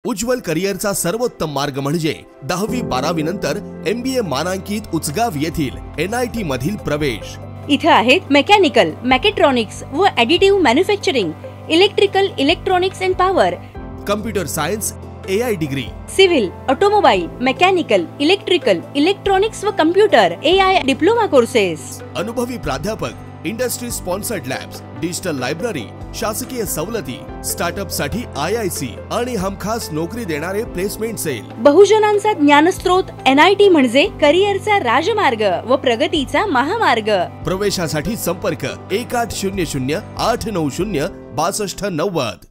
उज्ज्वल करिअरचा सर्वोत्तम मार्ग म्हणजे 10वी-12वी नंतर MBA मानांकित उचगाव येथील NIT मधील प्रवेश। इथे आहेत मेकॅनिकल, मेकॅट्रॉनिक्स व additive manufacturing, electrical, electronics and power, computer science, AI degree, civil, automobile, mechanical, electrical, electronics व कम्प्युटर AI डिप्लोमा कोर्सेस। अनुभवी प्राध्यापक, industry sponsored labs, digital library, शासकीय सवलती, स्टार्टअप साठी IIC आणि हमखास नोकरी देणारे प्लेसमेंट सेल। बहुजनांचा ज्ञानस्रोत NIT म्हणजे करिअरचा राजमार्ग व प्रगतीचा महामार्ग। प्रवेशासाठी संपर्क 1800 890 6290।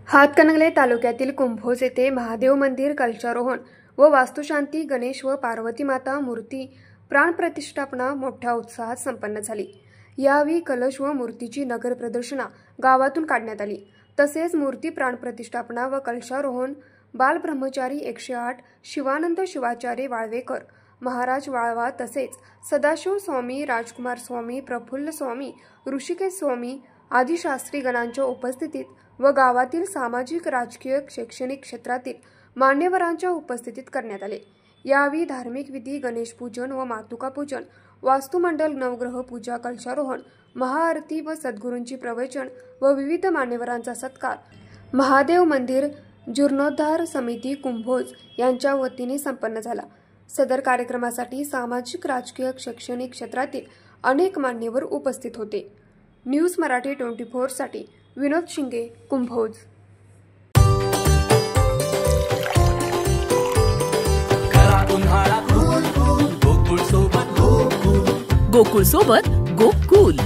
हातकणंगले तालुक्यातील कुंभोज येथे महादेव मंदिर कलशारोहण व वास्तुशांती गणेश व पार्वती माता मूर्ती प्राणप्रतिष्ठापना मोठ्या उत्साहात संपन्न झाली। यावेळी कलश व मूर्तीची नगर प्रदर्शना गावातून काढण्यात आली। तसेच मूर्ती प्राणप्रतिष्ठापना व कलशारोहण बालब्रह्मचारी 108 शिवानंद शिवाचार्य वाळवेकर महाराज वाळवा तसेच सदाशिव स्वामी, राजकुमार स्वामी, प्रफुल्ल स्वामी, ऋषिकेश स्वामी आदी शास्त्री गणांच्या उपस्थितीत व गावातील सामाजिक, राजकीय, शैक्षणिक क्षेत्रातील मान्यवरांच्या उपस्थितीत करण्यात आले। यावेळी धार्मिक विधी, गणेश पूजन व मातुका पूजन, वास्तुमंडल, नवग्रह पूजा, कलशारोहण, महाआरती व सद्गुरूंची प्रवचन व विविध मान्यवरांचा सत्कार महादेव मंदिर जीर्णोद्धार समिती कुंभोज यांच्या वतीने संपन्न झाला। सदर कार्यक्रमासाठी सामाजिक, राजकीय, शैक्षणिक क्षेत्रातील अनेक मान्यवर उपस्थित होते। न्यूज मराठी 24 साठी विनोद शिंगे, कुंभोज। गोकुळ सोबत गो कूल।